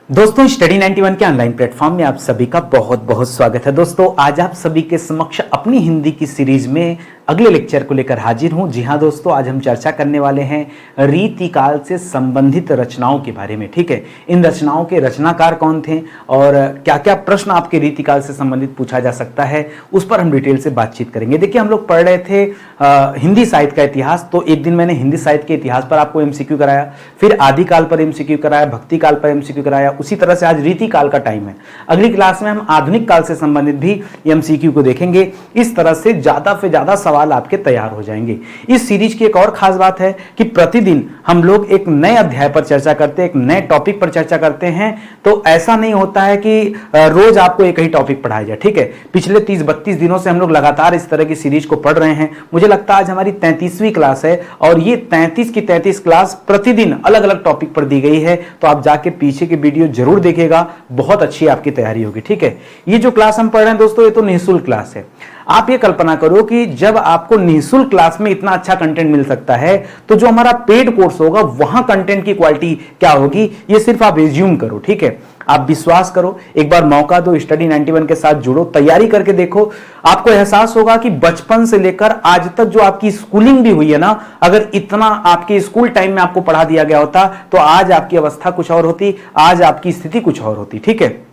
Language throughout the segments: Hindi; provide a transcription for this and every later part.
दोस्तों स्टडी 91 के ऑनलाइन प्लेटफॉर्म में आप सभी का बहुत बहुत स्वागत है। दोस्तों आज आप सभी के समक्ष अपनी हिंदी की सीरीज में अगले लेक्चर को लेकर हाजिर हूं। जी हां दोस्तों, आज हम चर्चा करने वाले हैं रीतिकाल से संबंधित रचनाओं के बारे में। ठीक है, इन रचनाओं के रचनाकार कौन थे और क्या क्या प्रश्न आपके रीतिकाल से संबंधित पूछा जा सकता है, उस पर हम डिटेल से बातचीत करेंगे। देखिए, हम लोग पढ़ रहे थे हिंदी साहित्य का इतिहास, तो एक दिन मैंने हिंदी साहित्य के इतिहास पर आपको एमसीक्यू कराया, फिर आदिकाल पर एमसीक्यू कराया, भक्ति काल पर एमसीक्यू कराया। उसी तरह से आज रीतिकाल का टाइम है। अगली क्लास में हम आधुनिक काल से संबंधित भी एमसीक्यू को देखेंगे। इस तरह से ज्यादा से ज्यादा सवाल आपके तैयार हो जाएंगे। इस सीरीज की एक और खास बात है कि प्रतिदिन हम लोग एक नए अध्याय पर चर्चा करते हैं, एक नए टॉपिक पर चर्चा करते हैं। तो ऐसा नहीं होता है कि रोज आपको एक ही टॉपिक पढ़ाया जाए। ठीक है, पिछले 30-32 दिनों से हम लोग लगातार इस तरह की सीरीज को पढ़ रहे हैं। मुझे लगता है आज हमारी 33वीं क्लास है और ये 33 की 33 क्लास प्रतिदिन अलग अलग टॉपिक पर दी गई है। तो आप जाके पीछे की वीडियो जरूर देखिएगा, बहुत अच्छी आपकी तैयारी होगी। ठीक है, ये जो क्लास हम पढ़ रहे हैं दोस्तों, ये तो निःशुल्क क्लास है। आप ये कल्पना करो कि जब आपको निःशुल्क क्लास में इतना अच्छा कंटेंट मिल सकता है, तो जो हमारा पेड कोर्स होगा वहां कंटेंट की क्वालिटी क्या होगी, ये सिर्फ आप एज्यूम करो। ठीक है, आप विश्वास करो, एक बार मौका दो, स्टडी 91 के साथ जुड़ो, तैयारी करके देखो। आपको एहसास होगा कि बचपन से लेकर आज तक जो आपकी स्कूलिंग भी हुई है ना, अगर इतना आपके स्कूल टाइम में आपको पढ़ा दिया गया होता तो आज आपकी अवस्था कुछ और होती, आज आपकी स्थिति कुछ और होती। ठीक है,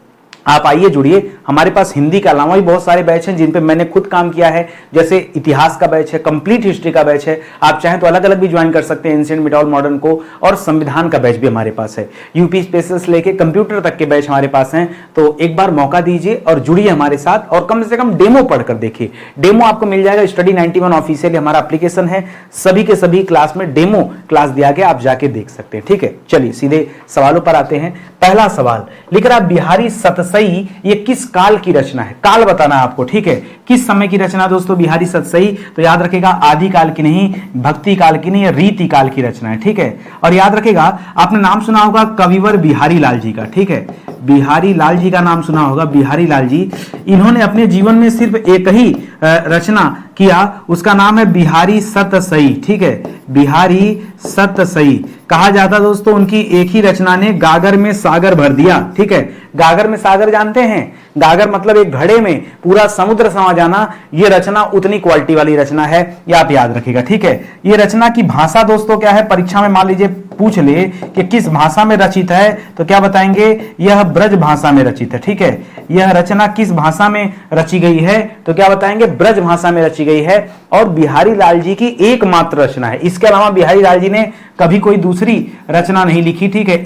आप आइए, जुड़िए। हमारे पास हिंदी के अलावा भी बहुत सारे बैच हैं जिन पे मैंने खुद काम किया है, जैसे इतिहास का बैच है, कंप्लीट हिस्ट्री का बैच है। आप चाहें तो अलग अलग भी ज्वाइन कर सकते हैं, एंशिएंट मिड और मॉडर्न को, और संविधान का बैच भी हमारे पास है। यूपी स्पेशल से लेके कंप्यूटर तक के बैच हमारे पास हैं। तो एक बार मौका दीजिए और जुड़िए हमारे साथ, और कम से कम डेमो पढ़कर देखिए। डेमो आपको मिल जाएगा, स्टडी 91 ऑफिशियल हमारा एप्लीकेशन है, सभी के सभी क्लास में डेमो क्लास दिया गया, आप जाके देख सकते हैं। ठीक है, चलिए सीधे सवालों पर आते हैं। पहला सवाल लिख रहा, बिहारी सतसई ये किस काल की रचना है? काल बताना है आपको। ठीक है, किस समय की रचना दोस्तों बिहारी सतसई? तो याद रखेगा, आदि काल की नहीं, भक्ति काल की नहीं, रीति काल की रचना है। ठीक है, और याद रखेगा, आपने नाम सुना होगा कविवर बिहारी लाल जी का। ठीक है, बिहारी लाल जी का नाम सुना होगा, बिहारी लाल जी। इन्होंने अपने जीवन में सिर्फ एक ही रचना किया, उसका नाम है बिहारी सतसई। ठीक है, बिहारी सतसई कहा जाता दोस्तों, उनकी एक ही रचना ने गागर में सागर भर दिया। ठीक है, गागर में सागर जानते हैं, गागर मतलब एक घड़े में पूरा समुद्र समा जाना। ये रचना उतनी क्वालिटी वाली रचना है, ये आप याद रखिएगा। ठीक है, ये रचना की भाषा दोस्तों क्या है? परीक्षा में मान लीजिए पूछ ले कि किस भाषा में रचित है, तो क्या बताएंगे? यह ब्रज भाषा में रचित है। ठीक है, यह रचना किस भाषा में रची गई है, तो क्या बताएंगे? ब्रज भाषा में रची गई है, और बिहारी लाल जी की एकमात्र रचना है। इसके अलावा बिहारी लाल जी ने कभी कोई दूसरी रचना नहीं लिखी। ठीक है,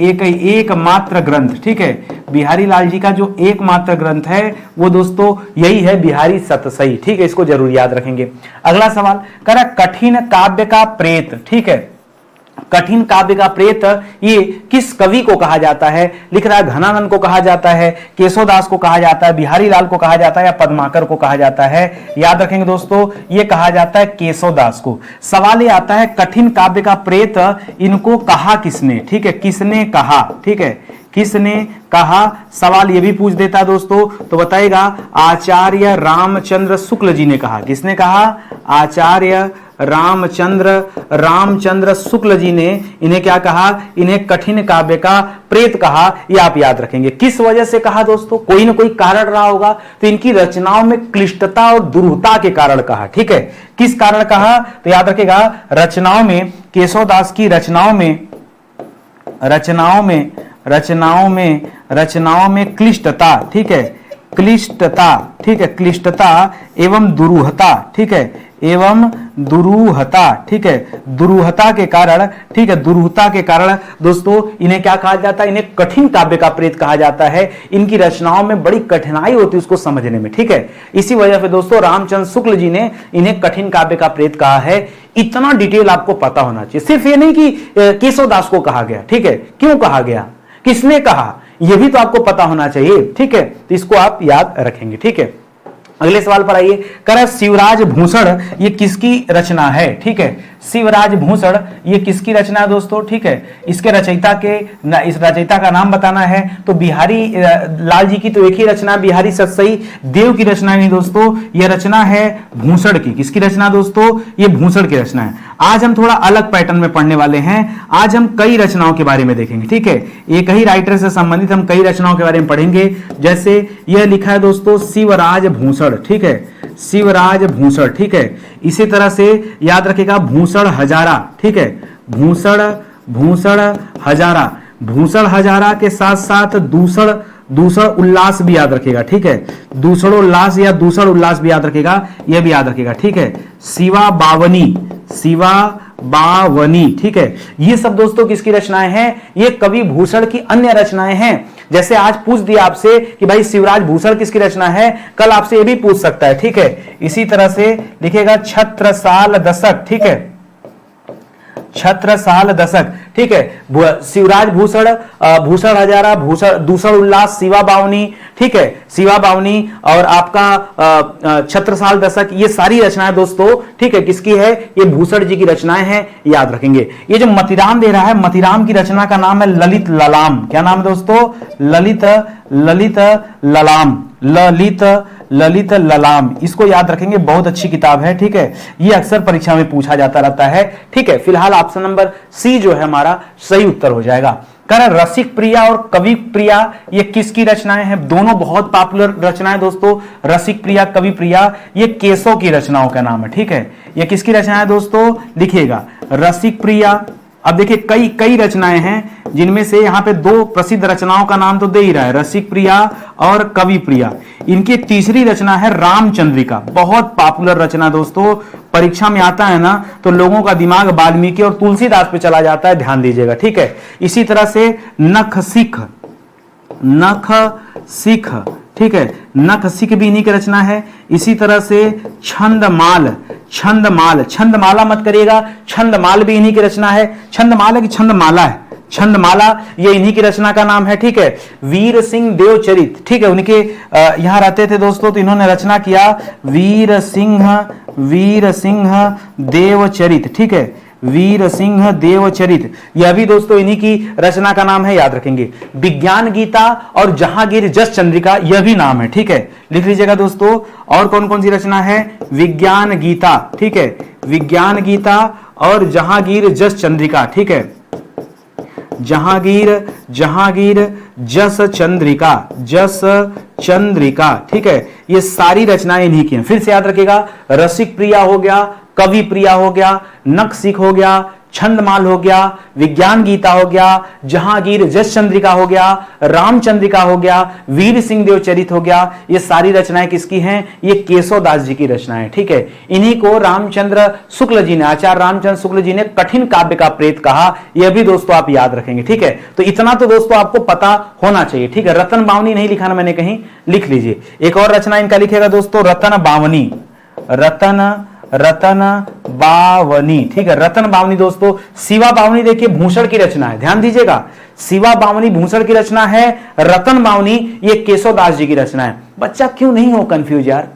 एकमात्र ग्रंथ। ठीक है, बिहारी लाल जी का जो एकमात्र ग्रंथ है वो दोस्तों यही है, बिहारी सतसई। ठीक है, इसको जरूर याद रखेंगे। अगला सवाल करा, कठिन काव्य का प्रेत। ठीक है, कठिन काव्य का प्रेत ये किस कवि को कहा जाता है? लिख रहा है, घनानंद को कहा जाता है, केशवदास को कहा जाता है, बिहारी लाल को कहा जाता है, या पद्माकर को कहा जाता है? याद रखेंगे दोस्तों, ये कहा जाता है केशवदास को। सवाल ये आता है, कठिन काव्य का प्रेत इनको कहा किसने? ठीक है, किसने कहा? ठीक है, किसने कहा? सवाल ये भी पूछ देता दोस्तों, तो बताएगा आचार्य रामचंद्र शुक्ल जी ने कहा। किसने कहा? आचार्य रामचंद्र शुक्ल जी ने इन्हें क्या कहा? इन्हें कठिन काव्य का प्रेत कहा। ये आप याद रखेंगे। किस वजह से कहा दोस्तों? कोई ना कोई कारण रहा होगा, तो इनकी रचनाओं में क्लिष्टता और दुरूहता के कारण कहा। ठीक है, किस कारण कहा? तो याद रखेगा, रचनाओं में, केशवदास की रचनाओं में क्लिष्टता। ठीक है, क्लिष्टता। ठीक है, क्लिष्टता एवं दुरूहता। ठीक है, एवं दुरूहता। ठीक है, दुरूहता के कारण, ठीक है, दुरूहता के कारण दोस्तों इन्हें क्या कहा जाता है? इन्हें कठिन काव्य का प्रेत कहा जाता है। इनकी रचनाओं में बड़ी कठिनाई होती है उसको समझने में। ठीक है, इसी वजह से दोस्तों रामचंद्र शुक्ल जी ने इन्हें कठिन काव्य का प्रेत कहा है। इतना डिटेल आपको पता होना चाहिए। सिर्फ ये नहीं कि केशवदास को कहा गया। ठीक है, क्यों कहा गया, किसने कहा, यह भी तो आपको पता होना चाहिए। ठीक है, तो इसको आप याद रखेंगे। ठीक है, अगले सवाल पर आइए। कर शिवराज भूषण ये किसकी रचना है? ठीक है, शिवराज भूषण, ये किसकी रचना है दोस्तों? ठीक है, इसके रचयिता इस रचयिता का नाम बताना है। तो बिहारी लाल जी की तो एक ही रचना बिहारी सतसई देव की रचना नहीं दोस्तों, ये रचना है भूषण की। किसकी रचना दोस्तों? ये भूषण की रचना है। आज हम थोड़ा अलग पैटर्न में पढ़ने वाले हैं। आज हम कई रचनाओं के बारे में देखेंगे। ठीक है, एक ही राइटर से संबंधित हम कई रचनाओं के बारे में पढ़ेंगे। जैसे यह लिखा है दोस्तों शिवराज भूषण, ठीक है, शिवराज भूषण। ठीक है, इसी तरह से याद रखिएगा भूषण हजारा। ठीक है, भूषण हजारा, भूषण हजारा के साथ साथ दूसर उल्लास भी याद रखिएगा। ठीक है, दूसर उल्लास या दूसर उल्लास भी याद रखिएगा, यह भी याद रखिएगा। ठीक है, शिवा बावनी। ठीक है, ये सब दोस्तों किसकी रचनाएं हैं? ये कवि भूषण की अन्य रचनाएं हैं। जैसे आज पूछ दिया आपसे कि भाई शिवराज भूषण किसकी रचना है, कल आपसे ये भी पूछ सकता है। ठीक है, इसी तरह से लिखेगा छत्रसाल दशक। ठीक है, छत्रसाल दशक। ठीक है, शिवराज भूषण हजारा, दूसर उल्लास, शिवा बावनी। ठीक है, शिवा बावनी और आपका छत्रसाल दशक, ये सारी रचनाएं दोस्तों, ठीक है, किसकी है? ये भूषण जी की रचनाएं हैं, याद रखेंगे। ये जो मतिराम दे रहा है, मतिराम की रचना का नाम है ललित ललाम। क्या नाम है दोस्तों? ललित ललाम। इसको याद रखेंगे, बहुत अच्छी किताब है। ठीक है, ये अक्सर परीक्षा में पूछा जाता रहता है। ठीक है, फिलहाल ऑप्शन नंबर सी जो है हमारा सही उत्तर हो जाएगा। रसिक प्रिया और कवि प्रिया, ये किसकी रचनाएं हैं? दोनों बहुत पॉपुलर रचनाएं दोस्तों, रसिक प्रिया, कवि प्रिया, ये केसो की रचनाओं का नाम है। ठीक है, ये किसकी रचना है दोस्तों? लिखिएगा रसिक प्रिया। अब देखिए कई रचनाएं हैं, जिनमें से यहां पे दो प्रसिद्ध रचनाओं का नाम तो दे ही रहा है, रसिक प्रिया और कवि प्रिया। इनकी तीसरी रचना है रामचंद्रिका, बहुत पॉपुलर रचना दोस्तों। परीक्षा में आता है ना तो लोगों का दिमाग वाल्मीकि और तुलसीदास पे चला जाता है, ध्यान दीजिएगा। ठीक है, इसी तरह से नख सिख। ठीक है, नख सिख भी इन्हीं की रचना है। इसी तरह से छंदमाला मत करिएगा, छंदमाल भी इन्हीं की रचना है। छंदमाला की छंदमाला है, छंदमाला ये इन्हीं की रचना का नाम है। ठीक है, वीर सिंह देवचरित। ठीक है, उनके यहां रहते थे दोस्तों, तो इन्होंने रचना किया वीर सिंह देवचरित। ठीक है, वीर सिंह देवचरित, यह भी दोस्तों इन्हीं की रचना का नाम है, याद रखेंगे। विज्ञान गीता और जहांगीर जस चंद्रिका, यह भी नाम है। ठीक है, लिख लीजिएगा दोस्तों। और कौन कौन सी रचना है? विज्ञान गीता। ठीक है, विज्ञान गीता और जहांगीर जस चंद्रिका। ठीक है, जहांगीर जस चंद्रिका। ठीक है, ये सारी रचनाएं इन्हीं की हैं। फिर से याद रखिएगा, रसिक प्रिया हो गया, कवि प्रिया हो गया, नख सिख हो गया, छंदमाल हो गया, विज्ञान गीता हो गया, जहांगीर जस चंद्रिका हो गया, रामचंद्रिका हो गया, वीर सिंह देवचरित हो गया। ये सारी रचनाएं किसकी हैं? ये केशवदास जी की रचनाएं। ठीक है, इन्हीं को रामचंद्र शुक्ल जी ने, आचार्य रामचंद्र शुक्ल जी ने कठिन काव्य का प्रेत कहा। यह भी दोस्तों आप याद रखेंगे। ठीक है, तो इतना तो दोस्तों आपको पता होना चाहिए। ठीक है, रतन बावनी नहीं लिखा ना मैंने कहीं, लिख लीजिए। एक और रचना इनका लिखेगा दोस्तों, रतन बावनी। ठीक है, रतन बावनी दोस्तों। शिवा बावनी देखिए भूषण की रचना है, ध्यान दीजिएगा। शिवा बावनी भूषण की रचना है, रतन बावनी ये केशवदास जी की रचना है। बच्चा क्यों नहीं हो कंफ्यूज यार,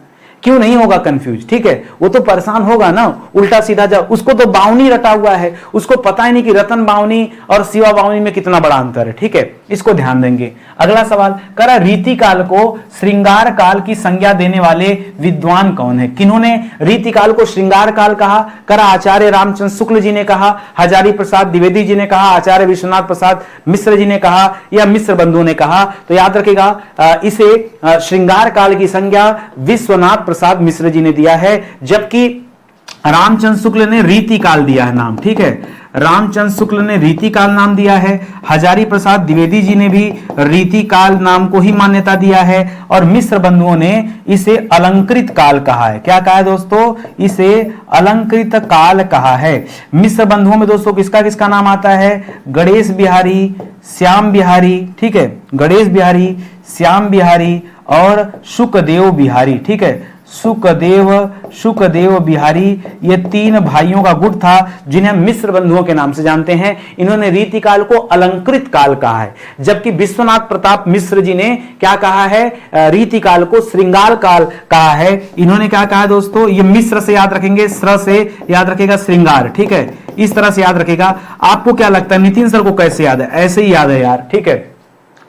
क्यों नहीं होगा कंफ्यूज? ठीक है, वो तो परेशान होगा ना, उल्टा सीधा जब उसको तो बावनी रटा हुआ है, उसको पता ही नहीं कि रतन बावनी और शिवा बावनी में कितना बड़ा अंतर है। ठीक है, इसको ध्यान देंगे। अगला सवाल, करा रीतिकाल को श्रृंगार काल की संज्ञा देने वाले विद्वान कौन है? किन्होंने रीतिकाल को श्रृंगार काल कहा? करा आचार्य रामचंद्र शुक्ल जी ने कहा, हजारी प्रसाद द्विवेदी जी ने कहा, आचार्य विश्वनाथ प्रसाद मिश्र जी ने कहा, या मिश्र बंधु ने कहा? तो याद रखेगा, इसे श्रृंगार काल की संज्ञा विश्वनाथ प्रसाद मिश्र जी ने दिया है, जबकि रामचंद्र शुक्ल ने रीतिकाल दिया है नाम। ठीक है, रामचंद्र शुक्ल ने रीतिकाल नाम दिया है, हजारी प्रसाद द्विवेदी जी ने भी रीतिकाल नाम को ही मान्यता दिया है, और मिश्र बंधुओं ने इसे अलंकृत काल कहा है। क्या कहा है दोस्तों? इसे अलंकृत काल कहा है। मिश्र बंधुओं में दोस्तों किसका किसका नाम आता है? गणेश बिहारी, श्याम बिहारी। ठीक है, गणेश बिहारी, श्याम बिहारी और सुखदेव बिहारी। ठीक है, सुखदेव, सुखदेव बिहारी, ये तीन भाइयों का गुट था जिन्हें मिश्र बंधुओं के नाम से जानते हैं। इन्होंने रीतिकाल को अलंकृत काल कहा है, जबकि विश्वनाथ प्रताप मिश्र जी ने क्या कहा है, रीतिकाल को श्रृंगार काल कहा है। इन्होंने क्या कहा दोस्तों, ये मिश्र से याद रखेंगे, श्र से याद रखेगा श्रृंगार, ठीक है, इस तरह से याद रखेगा। आपको क्या लगता है नितिन सर को कैसे याद है? ऐसे ही याद है यार, ठीक है,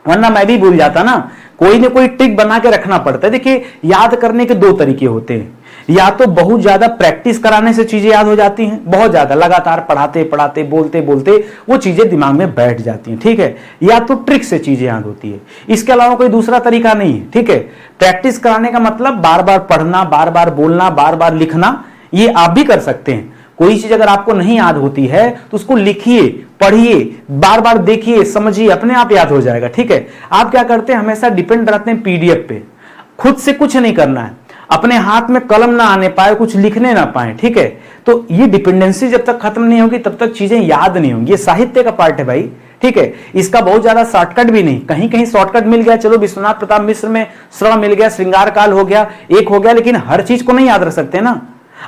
वरना मैं भी भूल जाता ना, कोई ना कोई ट्रिक बना के रखना पड़ता है। देखिए याद करने के दो तरीके होते हैं, या तो बहुत ज्यादा प्रैक्टिस कराने से चीजें याद हो जाती हैं, बहुत ज्यादा लगातार पढ़ाते पढ़ाते बोलते बोलते वो चीजें दिमाग में बैठ जाती हैं, ठीक है, या तो ट्रिक से चीजें याद होती है। इसके अलावा कोई दूसरा तरीका नहीं है, ठीक है। प्रैक्टिस कराने का मतलब बार बार पढ़ना, बार बार बोलना, बार बार लिखना, ये आप भी कर सकते हैं। कोई चीज अगर आपको नहीं याद होती है तो उसको लिखिए, पढ़िए, बार बार देखिए, समझिए, अपने आप याद हो जाएगा, ठीक है। आप क्या करते हैं, हमेशा डिपेंड रहते हैं पीडीएफ पे, खुद से कुछ नहीं करना है, अपने हाथ में कलम ना आने पाए, कुछ लिखने ना पाए, ठीक है। तो ये डिपेंडेंसी जब तक खत्म नहीं होगी तब तक चीजें याद नहीं होंगी। ये साहित्य का पार्ट है भाई, ठीक है। इसका बहुत ज्यादा शॉर्टकट भी नहीं, कहीं कहीं शॉर्टकट मिल गया, चलो विश्वनाथ प्रताप मिश्र में श्र मिल गया, श्रृंगार काल हो गया, एक हो गया, लेकिन हर चीज को नहीं याद रख सकते ना।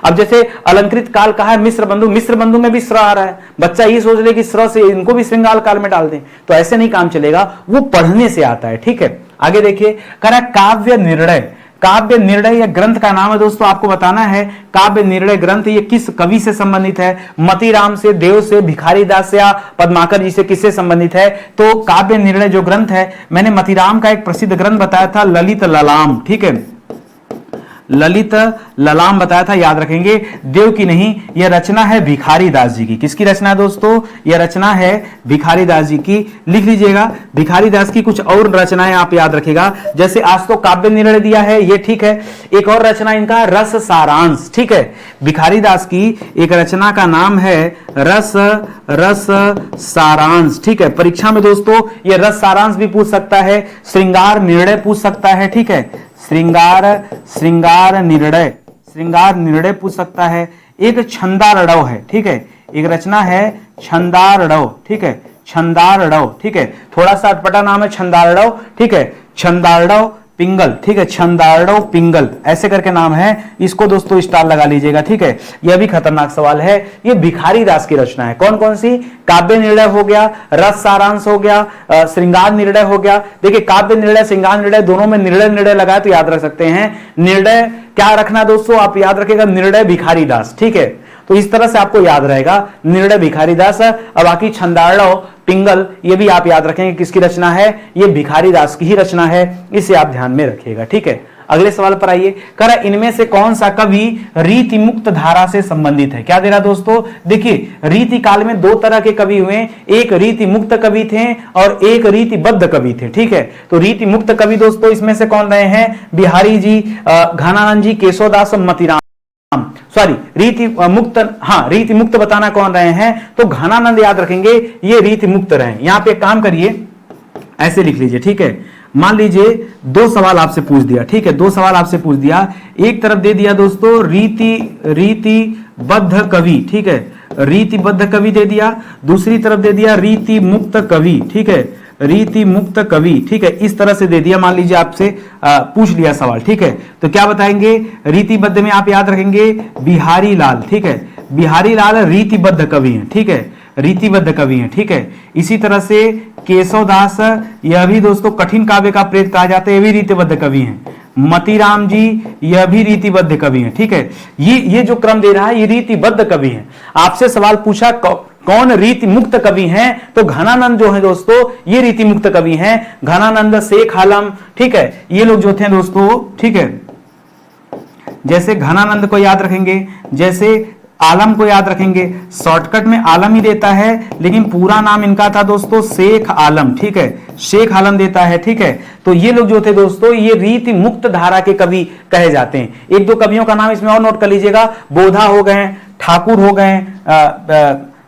अब जैसे अलंकृत काल कहा है मिश्र बंधु, मिश्र बंधु में भी श्र आ रहा है, बच्चा ये सोच ले कि श्र से इनको भी श्रृंगार काल में डाल दें, तो ऐसे नहीं काम चलेगा, वो पढ़ने से आता है, ठीक है। आगे देखिए, कह रहा काव्य निर्णय। काव्य निर्णय या ग्रंथ का नाम है दोस्तों, आपको बताना है काव्य निर्णय ग्रंथ ये किस कवि से संबंधित है, मतीराम से, देव से, भिखारी दास या पद्माकर जी से, किससे संबंधित है? तो काव्य निर्णय जो ग्रंथ है, मैंने मतीराम का एक प्रसिद्ध ग्रंथ बताया था ललित ललाम, ठीक है, ललित ललाम बताया था, याद रखेंगे। देव की नहीं, यह रचना है भिखारी दास जी की। किसकी रचना है दोस्तों? यह रचना है भिखारी दास जी की, लिख लीजिएगा। भिखारी दास की कुछ और रचनाएं आप याद रखेगा, जैसे आज तो काव्य निर्णय दिया है, ये ठीक है। एक और रचना इनका रस सारांश, ठीक है। भिखारी दास की एक रचना का नाम है रस सारांश, ठीक है। परीक्षा में दोस्तों ये रस सारांश भी पूछ सकता है, श्रृंगार निर्णय पूछ सकता है, ठीक है, श्रृंगार निर्णय पूछ सकता है। एक छंदारड़व है, ठीक है, एक रचना है छंदारड़व, ठीक है, छंदारड़व, ठीक है, थोड़ा सा अटपटा नाम है छंदारड़व, ठीक है, छंदारड़व पिंगल, ठीक है, छंदारड़व पिंगल ऐसे करके नाम है, इसको दोस्तों स्टार लगा लीजिएगा, ठीक है। यह भी खतरनाक सवाल है। ये भिखारी दास की रचना है, कौन कौन सी? काव्य निर्णय हो गया, रस सारांश हो गया, श्रृंगार निर्णय हो गया। देखिए काव्य निर्णय, श्रृंगार निर्णय दोनों में निर्णय लगाए तो याद रख सकते हैं। निर्णय क्या रखना दोस्तों, आप याद रखेगा निर्णय भिखारी दास, ठीक है, तो इस तरह से आपको याद रहेगा निर्णय भिखारी दास। अब बाकी छंदारड़व पिंगल ये भी आप याद रखेंगे किसकी रचना है, ये भिखारी दास की ही रचना है, इसे आप ध्यान में रखिएगा, ठीक है। अगले सवाल पर आइए, कह रहा इनमें से कौन सा कवि रीति मुक्त धारा से संबंधित है? क्या दे रहा दोस्तों? देखिए रीति काल में दो तरह के कवि हुए, एक रीति मुक्त कवि थे और एक रीतिबद्ध कवि थे, ठीक है। तो रीति मुक्त कवि दोस्तों इसमें से कौन रहे हैं? बिहारी जी, घनानंद जी, केशवदास और मतीराम, सॉरी रीति मुक्त, हाँ रीति मुक्त बताना कौन रहे हैं, तो घनानंद याद रखेंगे, ये रीति मुक्त रहे। यहां पे एक काम करिए, ऐसे लिख लीजिए, ठीक है। मान लीजिए दो सवाल आपसे पूछ दिया, ठीक है, दो सवाल आपसे पूछ दिया, एक तरफ दे दिया दोस्तों रीतिबद्ध कवि, ठीक है, रीतिबद्ध कवि दे दिया, दूसरी तरफ दे दिया रीति मुक्त कवि, ठीक है, रीति मुक्त कवि, ठीक है, इस तरह से दे दिया। मान लीजिए आपसे पूछ लिया सवाल, ठीक है, तो क्या बताएंगे? रीतिबद्ध में आप याद रखेंगे बिहारी लाल, ठीक है, बिहारी लाल रीतिबद्ध कवि हैं, ठीक है, रीतिबद्ध कवि हैं, ठीक है। इसी तरह से केशवदास, यह भी दोस्तों कठिन काव्य का प्रेत कहा जाता है, ये भी रीतिबद्ध कवि हैं। मतीराम जी यह भी रीतिबद्ध कवि हैं, ठीक है। ये जो क्रम दे रहा है ये रीतिबद्ध कवि हैं। आपसे सवाल पूछा कौन रीति मुक्त कवि हैं, तो घनानंद जो है दोस्तों ये रीति मुक्त कवि हैं। घनानंद, शेख आलम, ठीक है, ये लोग जो थे दोस्तों, ठीक है, जैसे घनानंद को याद रखेंगे, जैसे आलम को याद रखेंगे, शॉर्टकट में आलम ही देता है, लेकिन पूरा नाम इनका था दोस्तों शेख आलम, ठीक है, शेख आलम देता है, ठीक है। तो ये लोग जो थे दोस्तों ये रीति मुक्त धारा के कवि कहे जाते हैं। एक दो कवियों का नाम इसमें और नोट कर लीजिएगा, बोधा हो गए, ठाकुर हो गए,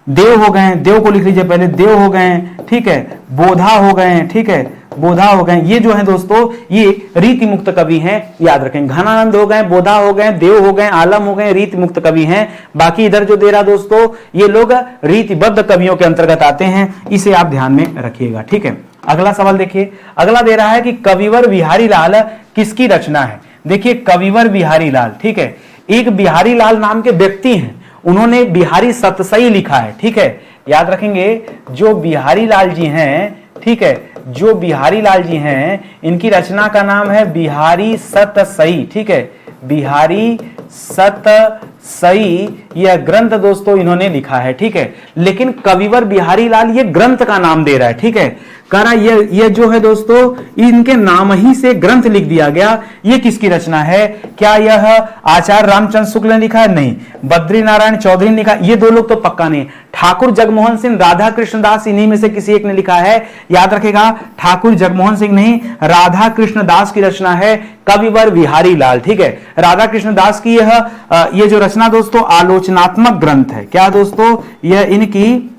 देव हो गए, देव को लिख लीजिए पहले, देव हो गए, ठीक है, बोधा हो गए, ठीक है, बोधा हो गए, ये जो है दोस्तों ये रीति मुक्त कवि हैं, याद रखें। घनानंद हो गए, बोधा हो गए, देव हो गए, आलम हो गए, रीति मुक्त कवि हैं। बाकी इधर जो दे रहा दोस्तों ये लोग रीतिबद्ध कवियों के अंतर्गत आते हैं, इसे आप ध्यान में रखिएगा, ठीक है। अगला सवाल देखिए, अगला दे रहा है कि कविवर बिहारी लाल किसकी रचना है? देखिए कविवर बिहारी लाल, ठीक है, एक बिहारी लाल नाम के व्यक्ति हैं, उन्होंने बिहारी सतसई लिखा है, ठीक है, याद रखेंगे जो बिहारी लाल जी हैं, ठीक है, जो बिहारी लाल जी हैं इनकी रचना का नाम है बिहारी सतसई, ठीक है, बिहारी सतसई यह ग्रंथ दोस्तों इन्होंने लिखा है, ठीक है, लेकिन कविवर बिहारी लाल ये ग्रंथ का नाम दे रहा है, ठीक है, कह रहा ये जो है दोस्तों इनके नाम ही से ग्रंथ लिख दिया गया, ये किसकी रचना है? क्या यह आचार्य रामचंद्र शुक्ल ने लिखा है? नहीं। बद्री नारायण चौधरी ने लिखा, ये दो लोग तो पक्का नहीं। ठाकुर जगमोहन सिंह, राधा कृष्ण दास, इन्हीं में से किसी एक ने लिखा है, याद रखेगा, ठाकुर जगमोहन सिंह नहीं, राधा कृष्ण दास की रचना है कविवर बिहारी लाल, ठीक है। राधा कृष्ण दास की ये जो रचना दोस्तों आलोचनात्मक ग्रंथ है, क्या दोस्तों, यह इनकी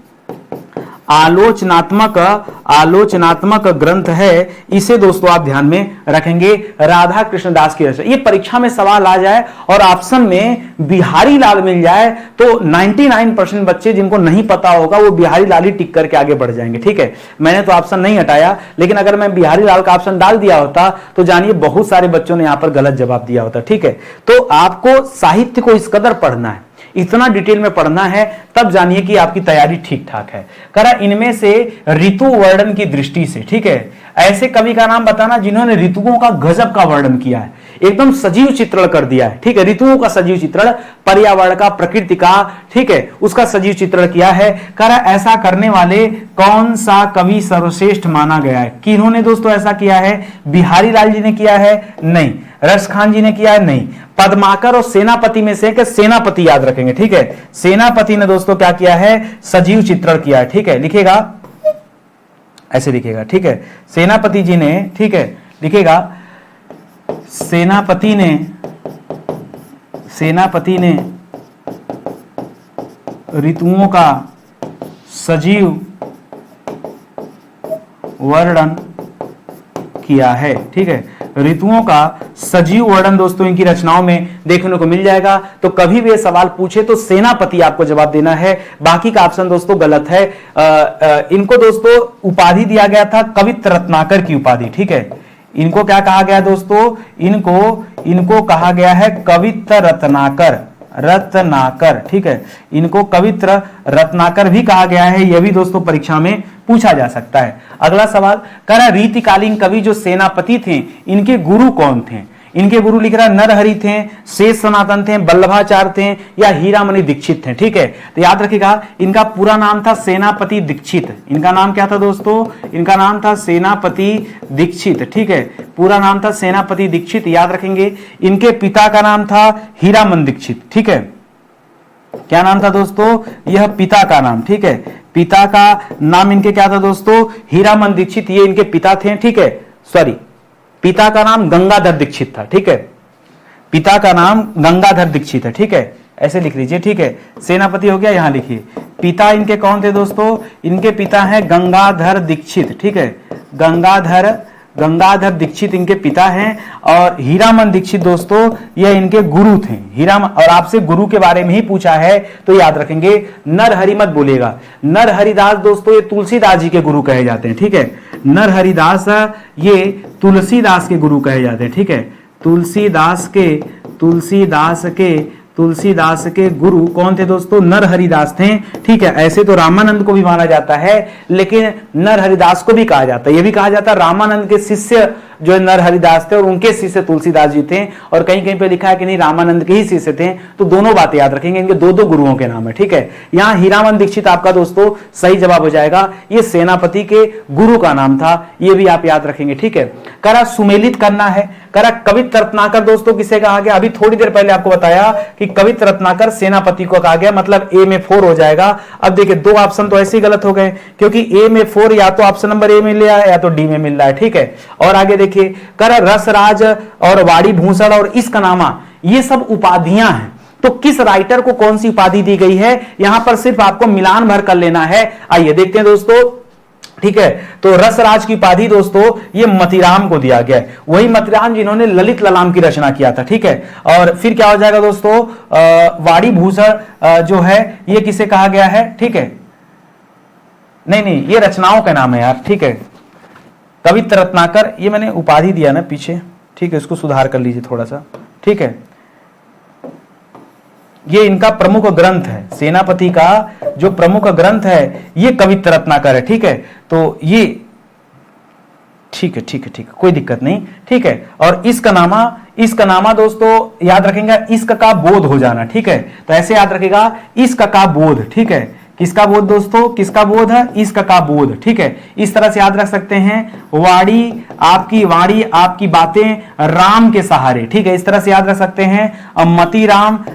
आलोचनात्मक ग्रंथ है, इसे दोस्तों आप ध्यान में रखेंगे, राधा कृष्ण दास की रचना। ये परीक्षा में सवाल आ जाए और ऑप्शन में बिहारी लाल मिल जाए तो 99% बच्चे जिनको नहीं पता होगा वो बिहारी लाल ही टिक करके आगे बढ़ जाएंगे, ठीक है। मैंने तो ऑप्शन नहीं हटाया, लेकिन अगर मैं बिहारी लाल का ऑप्शन डाल दिया होता तो जानिए बहुत सारे बच्चों ने यहां पर गलत जवाब दिया होता, ठीक है। तो आपको साहित्य को इस कदर पढ़ना है, इतना डिटेल में पढ़ना है, तब जानिए कि आपकी तैयारी ठीक ठाक है। करा इनमें से ऋतु वर्णन की दृष्टि से, ठीक है, ऐसे कवि का नाम बताना जिन्होंने ऋतुओं का गजब का वर्णन किया है, एकदम सजीव चित्रण कर दिया है, ठीक है, ऋतुओं का सजीव चित्रण, पर्यावरण का, प्रकृति का, ठीक है, उसका सजीव चित्रण किया है। करा ऐसा करने वाले कौन सा कवि सर्वश्रेष्ठ माना गया है? किन्होंने दोस्तों ऐसा किया है? बिहारी लाल जी ने किया है? नहीं। रस खान जी ने किया है? नहीं। पद्माकर और सेनापति में से, कि सेनापति याद रखेंगे, ठीक है, सेनापति ने दोस्तों क्या किया है? सजीव चित्रण किया है, ठीक है, लिखेगा ऐसे लिखेगा, ठीक है, सेनापति जी ने, ठीक है, लिखेगा सेनापति ने ऋतुओं का सजीव वर्णन किया है, ठीक है, ऋतुओं का सजीव वर्णन दोस्तों इनकी रचनाओं में देखने को मिल जाएगा। तो कभी भी सवाल पूछे तो सेनापति आपको जवाब देना है, बाकी का ऑप्शन दोस्तों गलत है। इनको दोस्तों उपाधि दिया गया था कवित्र रत्नाकर की उपाधि, ठीक है, इनको क्या कहा गया दोस्तों? इनको कहा गया है कवित्र रत्नाकर, ठीक है, इनको कवित्र रत्नाकर भी कहा गया है, यह भी दोस्तों परीक्षा में पूछा जा सकता है। अगला सवाल कह रहा रीतिकालीन कवि जो सेनापति थे इनके गुरु कौन थे? इनके गुरु लिख रहा नरहरि थे, शेष सनातन थे, वल्लभाचार्य थे या हीरामणि दीक्षित थे, ठीक है। तो याद रखिएगा इनका पूरा नाम था सेनापति दीक्षित। इनका नाम क्या था दोस्तों? इनका नाम था सेनापति दीक्षित, ठीक है, पूरा नाम था सेनापति दीक्षित, याद रखेंगे। इनके पिता का नाम था हीरामन दीक्षित, ठीक है, क्या नाम था दोस्तों? यह पिता का नाम, ठीक है, पिता का नाम इनके क्या था दोस्तों? हीरामन दीक्षित, ये इनके पिता थे, ठीक है, सॉरी, पिता का नाम गंगाधर दीक्षित था, ठीक है, पिता का नाम गंगाधर दीक्षित है, ठीक है, ऐसे लिख लीजिए, ठीक है, सेनापति हो गया, यहां लिखिए। पिता इनके कौन थे दोस्तों? इनके पिता हैं गंगाधर दीक्षित, ठीक है, गंगाधर दीक्षित इनके पिता हैं, और हीरामन दीक्षित दोस्तों यह इनके गुरु थे। हीरामन, और आपसे गुरु के बारे में ही पूछा है तो याद रखेंगे नरहरि मत बोलेगा। नरहरिदास दोस्तों ये तुलसीदास जी के गुरु कहे जाते हैं, ठीक है, नरहरिदास ये तुलसीदास के गुरु कहे जाते हैं, ठीक है, तुलसीदास के गुरु कौन थे दोस्तों? नरहरिदास थे, ठीक है। ऐसे तो रामानंद को भी माना जाता है, लेकिन नरहरिदास को भी कहा जाता है, यह भी कहा जाता है रामानंद के शिष्य जो है नरहरिदास थे और उनके शिष्य तुलसीदास जी थे, और कहीं कहीं पे लिखा है कि नहीं रामानंद के ही शिष्य थे। तो दोनों बातें याद रखेंगे, इनके दो दो गुरुओं के नाम है, ठीक है। यहाँ हीरामन दीक्षित आपका दोस्तों सही जवाब हो जाएगा, ये सेनापति के गुरु का नाम था, ये भी आप याद रखेंगे, ठीक है। करा सुमेलित करना है, करा कवित्र रत्नाकर दोस्तों किसे कहा गया? अभी थोड़ी देर पहले आपको बताया कि कवित्र रत्नाकर सेनापति को कहा गया, मतलब ए में 4 हो जाएगा। अब देखिए दो ऑप्शन तो ऐसे ही गलत हो गए, क्योंकि ए में 4 या तो ऑप्शन नंबर ए में मिल रहा है या तो डी में मिल रहा है, ठीक है। और आगे देखिए कर रसराज और वाड़ी भूषण और इसका नामा, ये सब उपाधियां हैं, तो किस राइटर को कौन सी उपाधि दी गई है यहां पर सिर्फ आपको मिलान भर कर लेना है। आइए देखते हैं दोस्तों, ठीक है। तो रसराज की उपाधि दोस्तों ये मतीराम को दिया गया है, वही मतीराम जिन्होंने ललित ललाम की रचना किया था, ठीक है। और फिर क्या हो जाएगा दोस्तों? वाड़ी भूषण जो है ये किसे कहा गया है, ठीक है, नहीं ये रचनाओं का नाम है यार, ठीक है। कवित्र रत्नाकर ये मैंने उपाधि दिया ना पीछे, ठीक है, इसको सुधार कर लीजिए थोड़ा सा, ठीक है। ये इनका प्रमुख ग्रंथ है, सेनापति का जो प्रमुख ग्रंथ है ये कवित्त रत्नाकर है, ठीक है। तो ये ठीक है, ठीक है, ठीक है, कोई दिक्कत नहीं, ठीक है। और इसका नामा दोस्तों याद रखेंगे, इश्क का बोध हो जाना, ठीक है। तो ऐसे याद रखेगा, इश्क का बोध, ठीक है। किसका बोध दोस्तों, किसका बोध है, इश्क का बोध, ठीक है। इस तरह से याद रख सकते हैं, वाणी आपकी बातें राम के सहारे, ठीक है, इस तरह से याद रख सकते हैं।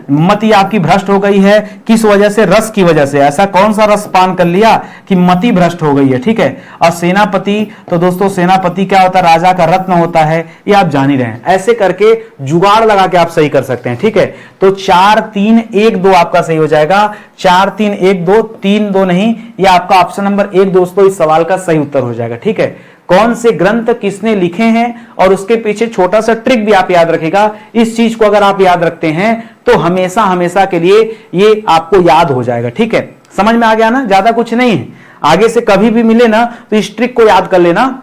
मति आपकी भ्रष्ट हो गई है, किस वजह से, रस की वजह से, ऐसा कौन सा रस पान कर लिया कि मति भ्रष्ट हो गई है, ठीक है। और सेनापति, तो दोस्तों सेनापति क्या होता है, राजा का रत्न होता है, ये आप जान ही रहे हैं। ऐसे करके जुगाड़ लगा के आप सही कर सकते हैं, ठीक है। तो 4 3 1 2 आपका सही हो जाएगा, 4 3 1 2, 3 2 नहीं, ये आपका ऑप्शन नंबर 1 दोस्तों इस सवाल का सही उत्तर हो जाएगा, ठीक है। कौन से ग्रंथ किसने लिखे हैं और उसके पीछे छोटा सा ट्रिक भी आप याद रखेगा। इस चीज को अगर आप याद रखते हैं तो हमेशा हमेशा के लिए ये आपको याद हो जाएगा, ठीक है। समझ में आ गया ना, ज्यादा कुछ नहीं है। आगे से कभी भी मिले ना तो इस ट्रिक को याद कर लेना,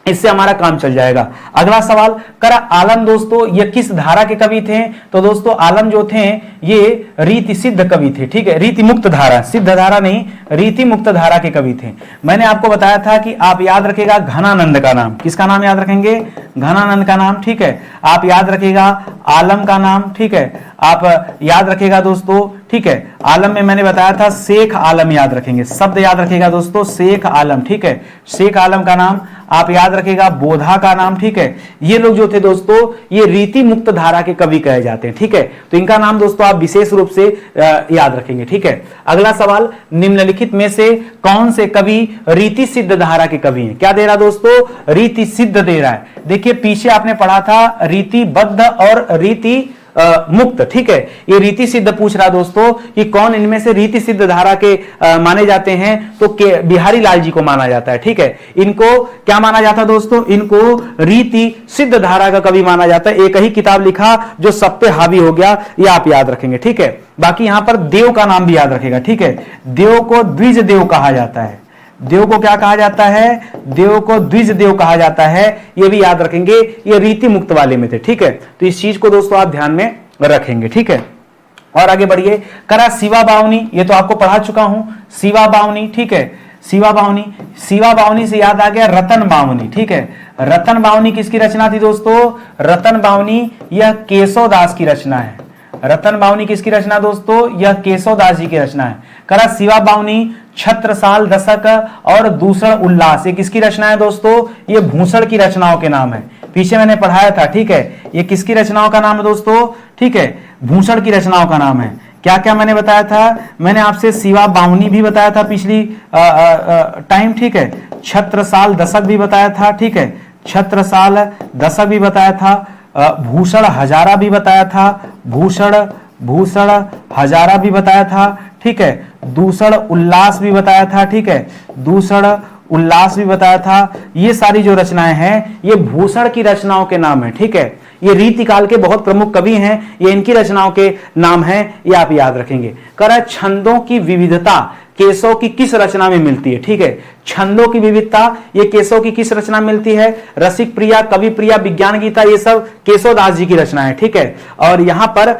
इससे हमारा काम चल जाएगा। अगला सवाल, करा आलम दोस्तों ये किस धारा के कवि थे। तो दोस्तों आलम जो थे ये रीति सिद्ध कवि थे, ठीक है, रीति मुक्त धारा, सिद्ध धारा नहीं, रीति मुक्त धारा के कवि थे। मैंने आपको बताया था कि आप याद रखेगा घनानंद का नाम, किसका नाम याद रखेंगे, घनानंद का नाम, ठीक है। आप याद रखेगा आलम का नाम, ठीक है, आप याद रखेगा दोस्तों, ठीक है। आलम में मैंने बताया था शेख आलम याद रखेंगे, शब्द याद रखेगा दोस्तों, शेख आलम, ठीक है, शेख आलम का नाम आप याद रखेगा, बोधा का नाम, ठीक है। ये लोग जो थे दोस्तों ये रीति मुक्त धारा के कवि कहे जाते हैं, ठीक है। तो इनका नाम दोस्तों आप विशेष रूप से याद रखेंगे, ठीक है। अगला सवाल, निम्नलिखित में से कौन से कवि रीति सिद्ध धारा के कवि हैं। क्या दे रहा दोस्तों, रीति सिद्ध दे रहा है। देखिए पीछे आपने पढ़ा था रीतिबद्ध और रीति मुक्त, ठीक है। ये रीति सिद्ध पूछ रहा दोस्तों कि कौन इनमें से रीति सिद्ध धारा के माने जाते हैं। तो बिहारी लाल जी को माना जाता है, ठीक है। इनको क्या माना जाता है दोस्तों, इनको रीति सिद्ध धारा का कवि माना जाता है। एक ही किताब लिखा जो सब पे हावी हो गया, ये आप याद रखेंगे, ठीक है। बाकी यहां पर देव का नाम भी याद रखेगा, ठीक है। देव को द्विज देव कहा जाता है, देव को क्या कहा जाता है, देव को द्विज देव कहा जाता है, ये भी याद रखेंगे। ये रीति मुक्त वाले में थे, ठीक है। तो इस चीज को दोस्तों आप ध्यान में रखेंगे, ठीक है। और आगे बढ़िए, करा शिवा बावनी, ये तो आपको पढ़ा चुका हूं, शिवा बावनी, ठीक है। शिवा बावनी, शिवा बावनी से याद आ गया रतन बावनी, ठीक है। रतन बावनी किसकी रचना थी दोस्तों, रतन बावनी यह केशव दास की रचना है। रतन बावनी किसकी रचना दोस्तों, यह केशव दास जी की रचना है। करा शिवा बावनी छत्रसाल दशक और दूसरा उल्लास, ये किसकी रचना है दोस्तों, ये भूषण की रचनाओं के नाम है। पीछे मैंने पढ़ाया था, ठीक है। ये किसकी रचनाओं का नाम है दोस्तों, ठीक है, भूषण की रचनाओं का नाम है। क्या क्या मैंने बताया था, मैंने आपसे शिवा बावनी भी बताया था पिछली टाइम, ठीक है। छत्रसाल दशक भी बताया था, ठीक है, छत्रसाल दशक भी बताया था। भूषण हजारा भी बताया था, भूषण हजारा भी बताया था, ठीक है। दूसरा उल्लास भी बताया था, ठीक है, दूसरा उल्लास भी बताया था। ये सारी जो रचनाएं हैं ये भूषण की रचनाओं के नाम है, ठीक है। ये रीतिकाल के बहुत प्रमुख कवि हैं, ये इनकी रचनाओं के नाम हैं, ये आप याद रखेंगे। करा छंदों की विविधता केशव की किस रचना में मिलती है, ठीक है। छंदों की विविधता ये केशव की किस रचना में मिलती है, रसिक प्रिया, कवि प्रिया, विज्ञान गीता, ये सब केशव दास जी की रचना है, ठीक है। और यहां पर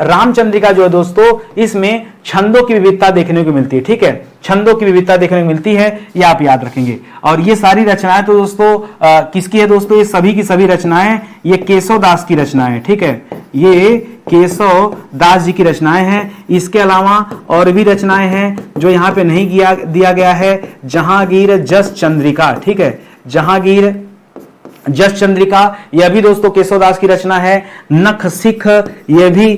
रामचंद्रिका जो है दोस्तों इसमें छंदों की विविधता देखने को मिलती है, ठीक है। छंदों की विविधता देखने को मिलती है, ये आप याद रखेंगे। और ये सारी रचनाएं तो दोस्तों किसकी है दोस्तों, ये सभी की सभी रचनाएं ये केशव दास की रचनाएं, ठीक है। ये केशव दास जी की रचनाएं हैं। इसके अलावा और भी रचनाएं हैं जो यहाँ पे नहीं दिया गया है। जहांगीर जस चंद्रिका, ठीक है, जहांगीर जस चंद्रिका यह भी दोस्तों केशव दास की रचना है। नख सिख यह भी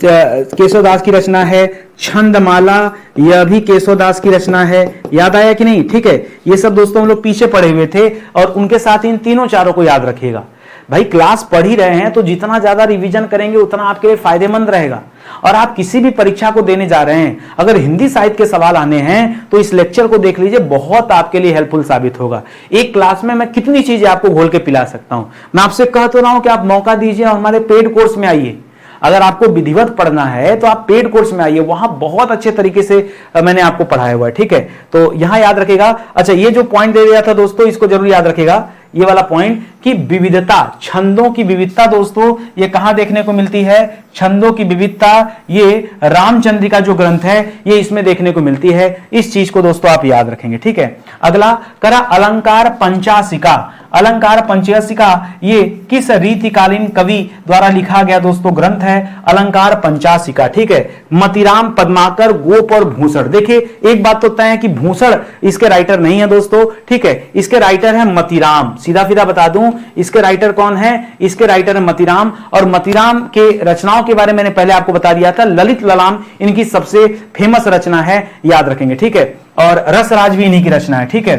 केशव दास की रचना है। छंदमाला यह भी केशव दास की रचना है। याद आया कि नहीं, ठीक है। ये सब दोस्तों हम लोग पीछे पढ़े हुए थे और उनके साथ इन तीनों चारों को याद रखिएगा। भाई क्लास पढ़ ही रहे हैं तो जितना ज्यादा रिवीजन करेंगे उतना आपके लिए फायदेमंद रहेगा। और आप किसी भी परीक्षा को देने जा रहे हैं, अगर हिंदी साहित्य के सवाल आने हैं तो इस लेक्चर को देख लीजिए, बहुत आपके लिए हेल्पफुल साबित होगा। एक क्लास में मैं कितनी चीजें आपको घोल के पिला सकता हूं। मैं आपसे कह तो रहा हूं कि आप मौका दीजिए और हमारे पेड कोर्स में आइए। अगर आपको विधिवत पढ़ना है तो आप पेड कोर्स में आइए, वहां बहुत अच्छे तरीके से मैंने आपको पढ़ाया हुआ है, ठीक है। तो यहां याद रखेगा। अच्छा, ये जो पॉइंट दे दिया था दोस्तों इसको जरूर याद रखेगा ये वाला पॉइंट कि विविधता, छंदों की विविधता दोस्तों ये कहां देखने को मिलती है, छंदों की विविधता ये रामचंद्रिका जो ग्रंथ है ये इसमें देखने को मिलती है। इस चीज को दोस्तों आप याद रखेंगे, ठीक है। अगला करा अलंकार पंचासिका। अलंकार पंचासिका ये किस रीतिकालीन कवि द्वारा लिखा गया दोस्तों ग्रंथ है, अलंकार पंचासिका, ठीक है। मतिराम, पद्माकर, गोप और भूषण। देखिए एक बात तो तय है कि भूषण इसके राइटर नहीं है दोस्तों, ठीक है, इसके राइटर है मतिराम। सीधा सीधा बता दूं इसके राइटर कौन है, इसके राइटर है मतिराम। और मतिराम के रचनाओं के बारे में मैंने पहले आपको बता दिया था, ललित ललाम इनकी सबसे फेमस रचना है, याद रखेंगे, ठीक है। और रसराज भी इन्हीं की रचना है, ठीक है,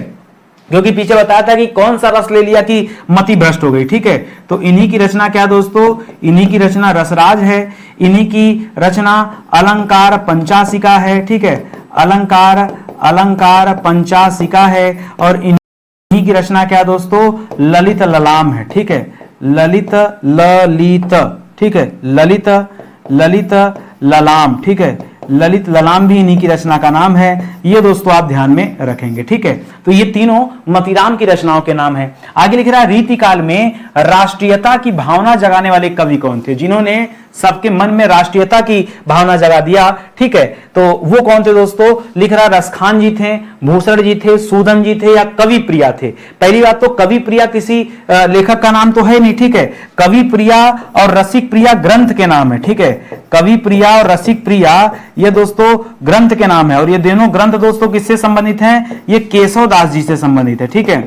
क्योंकि पीछे बताया था कि कौन सा रस ले लिया कि मति भ्रष्ट हो गई, ठीक है। तो इन्हीं की रचना क्या दोस्तों, इन्हीं की रचना रसराज है, इन्हीं की रचना अलंकार पंचासिका है, ठीक है, अलंकार पंचासिका है। और इन्हीं की रचना क्या दोस्तों, ललित ललाम है, ठीक है, ललित, ठीक है, ललित ललाम, ठीक है, ललित ललाम भी इन्हीं की रचना का नाम है। ये दोस्तों आप ध्यान में रखेंगे, ठीक है। तो ये तीनों मतिराम की रचनाओं के नाम है। आगे लिख रहा है रीतिकाल में राष्ट्रीयता की भावना जगाने वाले कवि कौन थे, जिन्होंने सबके मन में राष्ट्रीयता की भावना जगा दिया, ठीक है। तो वो कौन थे दोस्तों, लिख रहा रसखान जी थे, भूषण जी थे, सूदन जी थे या कवि प्रिया थे। पहली बात तो कवि प्रिया किसी लेखक का नाम तो है नहीं, ठीक है। कवि प्रिया और रसिक प्रिया ग्रंथ के नाम है, ठीक है। कवि प्रिया और रसिक प्रिया ये दोस्तों ग्रंथ के नाम है। और ये दोनों ग्रंथ दोस्तों किससे संबंधित हैं, ये केशव दास जी से संबंधित है, ठीक है,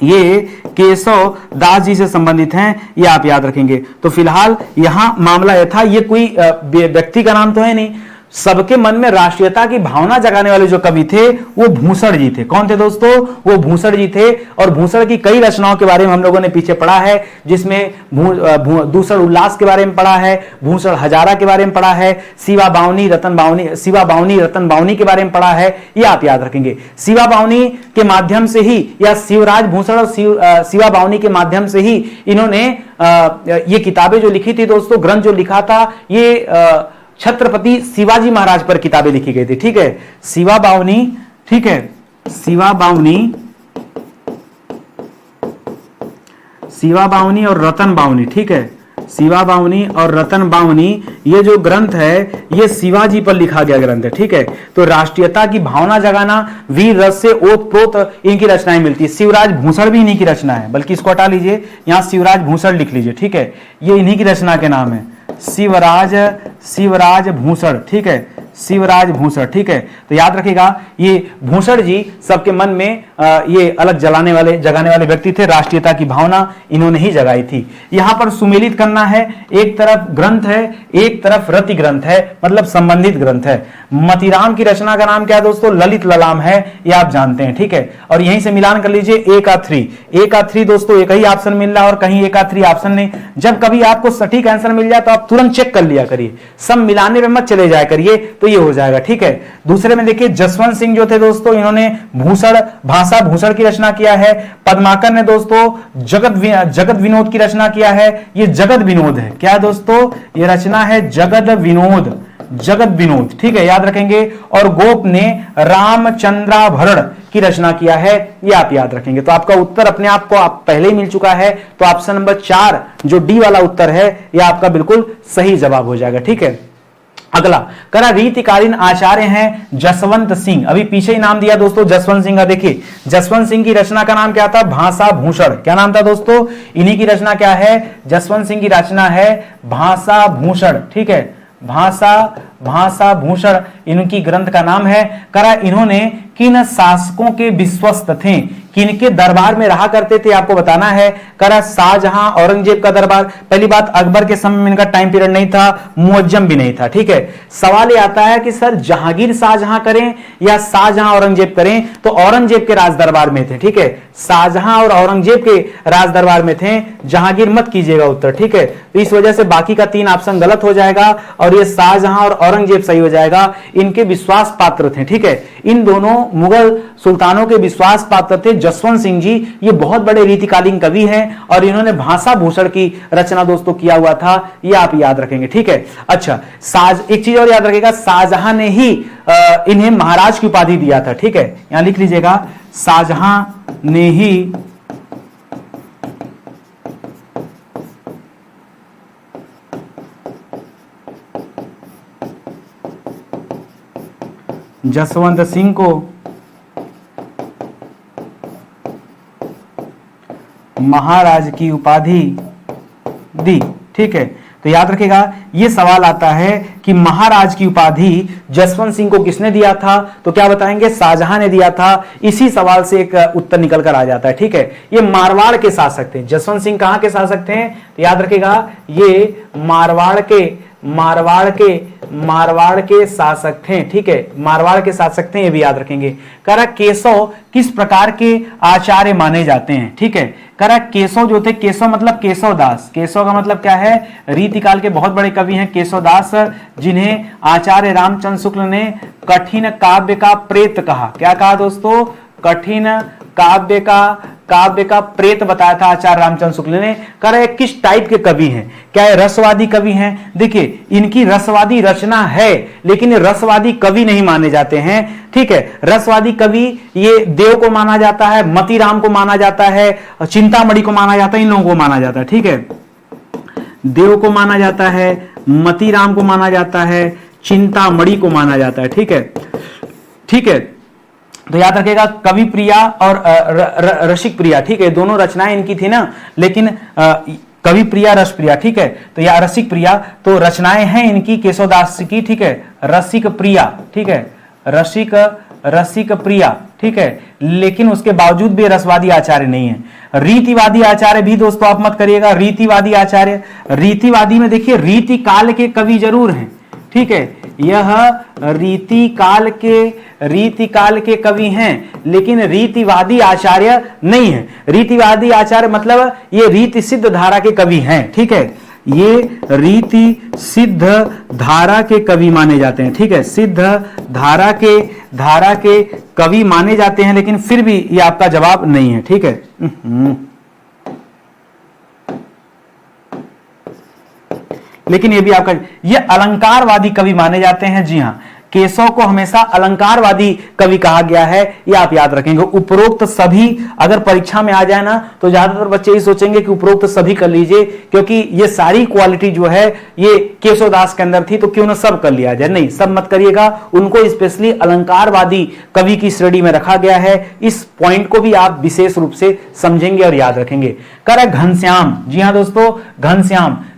ये केशव दास जी से संबंधित हैं, ये आप याद रखेंगे। तो फिलहाल यहां मामला यह था, ये कोई व्यक्ति का नाम तो है नहीं, सबके मन में राष्ट्रीयता की भावना जगाने वाले जो कवि थे वो भूषण जी थे। कौन थे दोस्तों, वो भूषण जी थे। और भूषण की कई रचनाओं के बारे में हम लोगों ने पीछे पढ़ा है, जिसमें दूसर उल्लास के बारे में पढ़ा है, भूषण हजारा के बारे में पढ़ा है, शिवा बावनी रतन बावनी के बारे में पढ़ा है, ये आप याद रखेंगे। शिवा बावनी के माध्यम से ही या शिवराज भूषण और शिवा बावनी के माध्यम से ही इन्होंने ये किताबें जो लिखी थी दोस्तों, ग्रंथ जो लिखा था, ये छत्रपति शिवाजी महाराज पर किताबें लिखी गई थी, ठीक है। शिवा बावनी, ठीक है, शिवा बावनी और रतन बावनी, ठीक है, शिवा बावनी और रतन बावनी, ये जो ग्रंथ है ये शिवाजी पर लिखा गया ग्रंथ है, ठीक है। तो राष्ट्रीयता की भावना जगाना, वीर रस से ओत प्रोत इनकी रचनाएं मिलती है। शिवराज भूषण भी इन्हीं की रचना है, बल्कि इसको हटा लीजिए, यहां शिवराज भूषण लिख लीजिए, ठीक है, ये इन्हीं की रचना के नाम है, शिवराज भूषण, ठीक है, शिवराज भूषण, ठीक है। तो याद रखिएगा ये भूषण जी सबके मन में ये अलग जगाने वाले व्यक्ति थे, राष्ट्रीयता की भावना इन्होंने ही जगाई थी। यहां पर सुमेलित करना है, एक तरफ ग्रंथ है, एक तरफ रति ग्रंथ है, मतलब संबंधित ग्रंथ है। मतिराम की रचना का नाम क्या है दोस्तों, ललित ललाम है, ये आप जानते हैं, ठीक है। और यहीं से मिलान कर लीजिए, एक आ थ्री दोस्तों एक ही ऑप्शन मिल रहा है और कहीं एक आ थ्री ऑप्शन नहीं। जब कभी आपको सटीक आंसर मिल जाए तो आप तुरंत चेक कर लिया करिए, सब मिलाने में मत चले जाया करिए, तो ये हो जाएगा, ठीक है। दूसरे में देखिए जसवंत सिंह जो थे दोस्तों, इन्होंने भाषा भूषण की रचना किया है। पद्माकर ने दोस्तों जगत विनोद की रचना किया है, ये जगत विनोद है, क्या दोस्तों, ये रचना है जगत विनोद, ठीक है, याद रखेंगे। और गोप ने रामचंद्राभरण की रचना किया है, ये आप याद रखेंगे। तो आपका उत्तर अपने आप को आप पहले ही मिल चुका है, तो ऑप्शन नंबर 4 जो डी वाला उत्तर है ये आपका बिल्कुल सही जवाब हो जाएगा, ठीक है। अगला करा रीतिकालीन आचार्य हैं जसवंत सिंह, अभी पीछे ही नाम दिया दोस्तों जसवंत सिंह का। देखिए जसवंत सिंह की रचना का नाम क्या था, भाषा भूषण, क्या नाम था दोस्तों, इन्हीं की रचना क्या है, जसवंत सिंह की रचना है भाषा भूषण, ठीक है, भाषा भूषण इनकी ग्रंथ का नाम है। करा इन्होंने किन शासकों के विश्वस्त थे, किनके दरबार में रहा करते थे, आपको बताना है। करा शाहजहां औरंगजेब का दरबार, पहली बात अकबर के समय में इनका टाइम पीरियड नहीं था, मुअज्जम भी नहीं था, ठीक है। सवाल ये आता है कि सर जहांगीर शाहजहां करें या शाहजहां औरंगजेब करें, तो औरंगजेब के राज दरबार में थे, ठीक है, शाहजहां और औरंगजेब के राज दरबार में थे, जहांगीर मत कीजिएगा उत्तर, ठीक है। तो इस वजह से बाकी का 3 ऑप्शन गलत हो जाएगा और ये शाहजहां और औरंगजेब सही हो जाएगा। इनके विश्वास पात्र थे, ठीक है, इन दोनों मुगल सुल्तानों के विश्वास पात्र थे। जसवंत सिंह जी ये बहुत बड़े रीतिकालीन कवि हैं और इन्होंने भाषा भूषण की रचना दोस्तों किया हुआ था, ये आप याद रखेंगे, ठीक है। अच्छा एक चीज और याद रखिएगा, शाहजहां ने ही इन्हें महाराज की उपाधि दिया था, ठीक है, यहां लिख लीजिएगा, शाहजहां ने ही जसवंत सिंह को महाराज की उपाधि दी। ठीक है, तो याद रखिएगा ये सवाल आता है कि महाराज की उपाधि जसवंत सिंह को किसने दिया था, तो क्या बताएंगे, शाहजहां ने दिया था। इसी सवाल से एक उत्तर निकल कर आ जाता है। ठीक है, ये मारवाड़ के शासक थे। जसवंत सिंह कहां के शासक थे, तो याद रखिएगा ये मारवाड़ के शासक थे। ठीक है, मारवाड़ के शासक थे, ये भी याद रखेंगे। कह रहा केशव किस प्रकार के आचार्य माने जाते हैं। ठीक है, कह रहा केशव जो थे, केशव मतलब केशव दास, केशव का मतलब क्या है, रीतिकाल के बहुत बड़े कवि हैं केशव दास, जिन्हें आचार्य रामचंद्र शुक्ल ने कठिन काव्य का प्रेत कहा। क्या कहा दोस्तों, कठिन काव्य का प्रेत बताया था आचार्य रामचंद्र शुक्ल ने। कह रहे किस टाइप के कवि हैं, क्या ये रसवादी कवि हैं। देखिए इनकी रसवादी रचना है, लेकिन ये रसवादी कवि नहीं माने जाते हैं। ठीक है, रसवादी कवि ये देव को माना जाता है, मतीराम को माना जाता है, चिंतामणि को माना जाता है, इन लोगों को माना जाता है। ठीक है, देव को माना जाता है, मतीराम को माना जाता है, चिंतामणि को माना जाता है। ठीक है, ठीक है, तो याद रखिएगा कवि प्रिया और रसिक प्रिया। ठीक है, दोनों रचनाएं इनकी थी ना, लेकिन कवि प्रिया रस प्रिया। ठीक है, तो या रसिक प्रिया, तो रचनाएं हैं इनकी केशवदास की। ठीक है, रसिक प्रिया। ठीक है, रसिक प्रिया। ठीक है, लेकिन उसके बावजूद भी रसवादी आचार्य नहीं है। रीतिवादी आचार्य भी दोस्तों आप मत करिएगा, रीतिवादी आचार्य, रीतिवादी में देखिए रीति काल के कवि जरूर हैं। ठीक है, यह रीति काल के कवि हैं, लेकिन रीतिवादी आचार्य नहीं है। रीतिवादी आचार्य मतलब ये रीति सिद्ध धारा के कवि हैं। ठीक है, ये रीति सिद्ध धारा के कवि माने जाते हैं। ठीक है, सिद्ध धारा के कवि माने जाते हैं, लेकिन फिर भी ये आपका जवाब नहीं है। ठीक है, लेकिन ये भी आपका, ये अलंकारवादी कवि माने जाते हैं। जी हाँ, केशव को हमेशा अलंकारवादी कवि कहा गया है, ये आप याद रखेंगे। उपरोक्त सभी अगर परीक्षा में आ जाए ना, तो ज्यादातर बच्चे ही सोचेंगे कि उपरोक्त सभी कर लीजिए, क्योंकि ये सारी क्वालिटी जो है ये केशवदास के अंदर थी, तो क्यों ना सब कर लिया जाए। नहीं, सब मत करिएगा, उनको स्पेशली अलंकारवादी कवि की श्रेणी में रखा गया है। इस पॉइंट को भी आप विशेष रूप से समझेंगे और याद रखेंगे। कर घनश्याम, जी हाँ दोस्तों,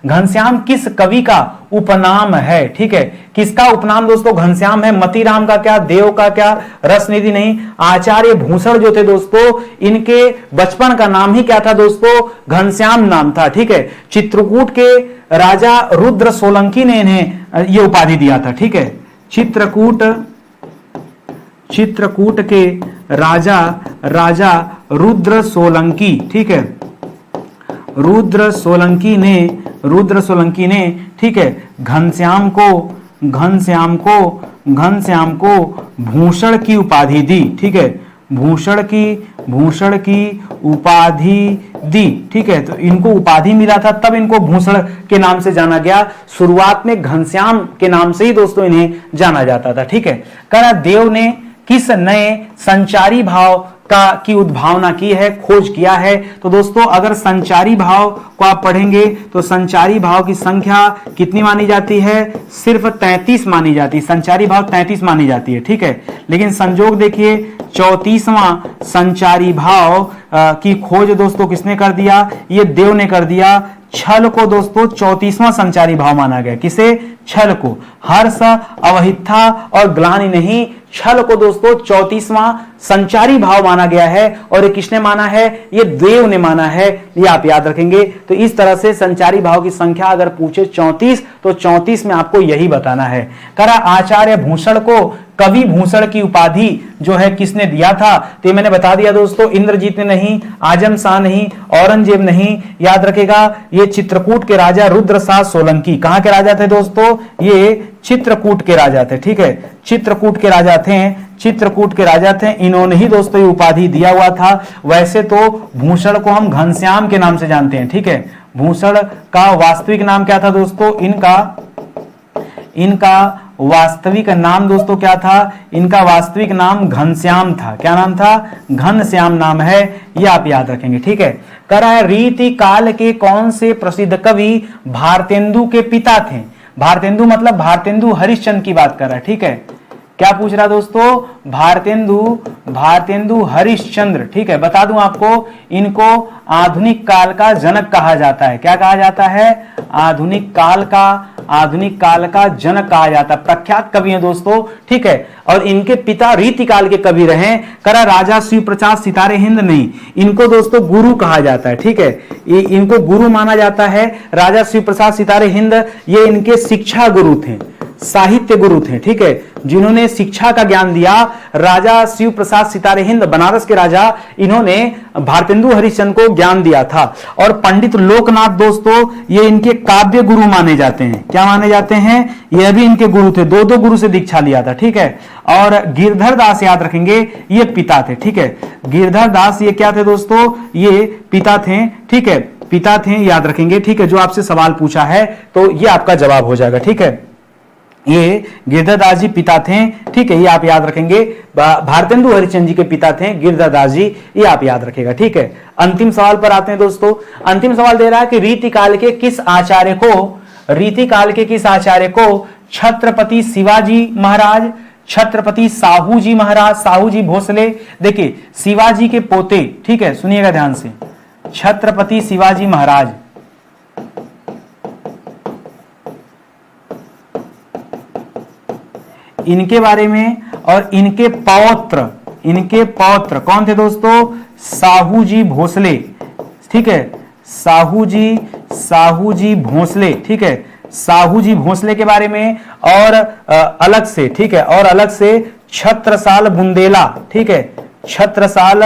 घनश्याम किस कवि का उपनाम है। ठीक है, किसका उपनाम दोस्तों घनश्याम है। मतीराम का क्या, देव का क्या, रसनिधि नहीं। आचार्य भूषण जो थे दोस्तों, इनके बचपन का नाम ही क्या था दोस्तों, घनश्याम नाम था। ठीक है, चित्रकूट के राजा रुद्र सोलंकी ने इन्हें यह उपाधि दिया था। ठीक है, चित्रकूट के राजा रुद्र सोलंकी। ठीक है, रुद्र सोलंकी ने ठीक है घनश्याम को भूषण की उपाधि दी। ठीक है, भूषण की उपाधि दी। ठीक है, तो इनको उपाधि मिला था, तब इनको भूषण के नाम से जाना गया। शुरुआत में घनश्याम के नाम से ही दोस्तों इन्हें जाना जाता था। ठीक है, करा देव ने किस नए संचारी भाव की उद्भावना की है, खोज किया है। तो दोस्तों अगर संचारी भाव को आप पढ़ेंगे तो संचारी भाव की संख्या कितनी मानी जाती है, सिर्फ 33 मानी जाती है। संचारी भाव 33 मानी जाती है। ठीक है, लेकिन संजोग देखिए 34वां संचारी भाव की खोज दोस्तों किसने कर दिया, ये देव ने कर दिया। छल को दोस्तों 34वां संचारी भाव माना गया। किसे, छल को। हर्ष, अवहिथा और ग्लानि नहीं, छल को दोस्तों 34वां संचारी भाव माना गया है। और ये किसने माना है, ये देव ने माना है, ये आप याद रखेंगे। तो इस तरह से संचारी भाव की संख्या अगर पूछे 34, तो 34 में आपको यही बताना है। करा आचार्य भूषण को कवि भूषण की उपाधि जो है किसने दिया था, तो मैंने बता दिया दोस्तों, इंद्रजीत ने नहीं, आजम शाह नहीं, औरंगजेब नहीं। याद रखेगा ये चित्रकूट के राजा रुद्रशाह सोलंकी। कहां के राजा थे दोस्तों, ये चित्रकूट के राजा थे। ठीक है, चित्रकूट के राजा थे, इन्होंने ही दोस्तों ये उपाधि दिया हुआ था। वैसे तो भूषण को हम घनश्याम के नाम से जानते हैं। ठीक है, भूषण का वास्तविक नाम क्या था दोस्तों, इनका वास्तविक नाम दोस्तों क्या था, इनका वास्तविक नाम घनश्याम था। क्या नाम था, घनश्याम नाम है, ये आप याद रखेंगे। ठीक है, कह रहा है रीति काल के कौन से प्रसिद्ध कवि भारतेंदु के पिता थे। भारतेंदु मतलब भारतेंदु हरिश्चंद्र की बात कर रहा है। ठीक है, क्या पूछ रहा दोस्तों, भारतेंदु हरिश्चंद्र। ठीक है, बता दूं आपको, इनको आधुनिक काल का जनक कहा जाता है। क्या कहा जाता है, आधुनिक काल का जनक कहा जाता है, प्रख्यात कवि हैं दोस्तों। ठीक है, और इनके पिता रीतिकाल के कवि रहे। करा राजा शिव प्रसाद सितारे हिंद नहीं, इनको दोस्तों गुरु कहा जाता है। ठीक है, इनको गुरु माना जाता है। राजा शिव प्रसाद सितारे हिंद ये इनके शिक्षा गुरु थे, साहित्य गुरु थे। ठीक है, जिन्होंने शिक्षा का ज्ञान दिया। राजा शिव प्रसाद सितारे हिंद बनारस के राजा, इन्होंने भारतेंदु हरिश्चंद्र को ज्ञान दिया था। और पंडित लोकनाथ दोस्तों, ये इनके काव्य गुरु माने जाते हैं। क्या माने जाते हैं, ये भी इनके गुरु थे, दो गुरु से दीक्षा लिया था। ठीक है, और गिरधर दास याद रखेंगे, ये पिता थे। ठीक है, गिरधर दास ये क्या थे दोस्तों, ये पिता थे। ठीक है, पिता थे, याद रखेंगे। ठीक है, जो आपसे सवाल पूछा है तो ये आपका जवाब हो जाएगा। ठीक है, ये गिरधर दास जी पिता थे। ठीक है, ये आप याद रखेंगे। भारतेंदु हरिश्चंद्र जी के पिता थे गिरधर दास जी, ये आप याद रखेगा। ठीक है, अंतिम सवाल पर आते हैं दोस्तों। अंतिम सवाल दे रहा है कि रीतिकाल के किस आचार्य को छत्रपति शिवाजी महाराज, छत्रपति साहू जी महाराज, साहू जी भोसले। देखिए, शिवाजी के पोते, ठीक है, सुनिएगा ध्यान से, छत्रपति शिवाजी महाराज, इनके बारे में, और इनके पौत्र कौन थे दोस्तों, साहू जी भोसले। ठीक है, साहू जी भोसले। ठीक है, साहू जी भोसले के बारे में, और अलग से, ठीक है, और अलग से छत्रसाल बुंदेला। ठीक है, छत्रसाल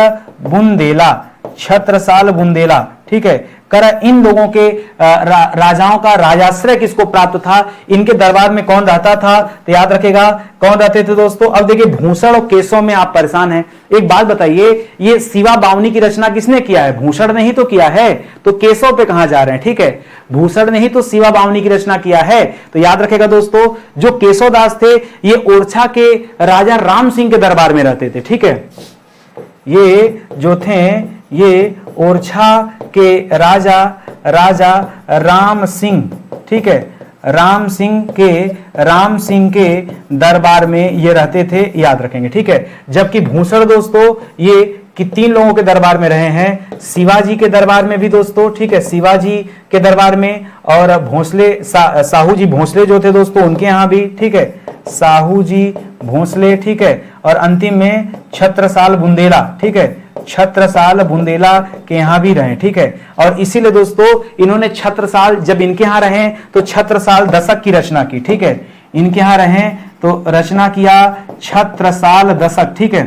बुंदेला। ठीक है, कर इन लोगों के राजाओं का राजाश्रय किसको प्राप्त था, इनके दरबार में कौन रहता था, तो याद रखेगा कौन रहते थे दोस्तों। अब देखिए, भूषण और केशव में आप परेशान हैं। एक बात बताइए, ये शिवा बावनी की रचना किसने किया है, भूषण ने ही तो किया है, तो केशव पे कहां जा रहे हैं। ठीक है, भूषण ने ही तो शिवा बावनी की रचना किया है। तो याद रखेगा दोस्तों, जो केशव दास थे ये ओरछा के राजा राम सिंह के दरबार में रहते थे। ठीक है, ये जो थे ये ओरछा के राजा राम सिंह, ठीक है, राम सिंह के दरबार में ये रहते थे, याद रखेंगे। ठीक है, जबकि भूषण दोस्तों ये कि 3 लोगों के दरबार में रहे हैं, शिवाजी के दरबार में भी दोस्तों। ठीक है, शिवाजी के दरबार में, और भोसले साहू जी भोसले जो थे दोस्तों उनके यहां भी। ठीक है, साहू जी भोसले। ठीक है, और अंतिम में छत्रसाल बुंदेला। ठीक है, छत्रसाल बुंदेला के यहां भी रहे। ठीक है, और इसीलिए दोस्तों इन्होंने छत्रसाल, जब इनके यहां रहे तो छत्रसाल दशक की रचना की। ठीक है, इनके यहां रहे तो रचना किया छत्रसाल दशक। ठीक है,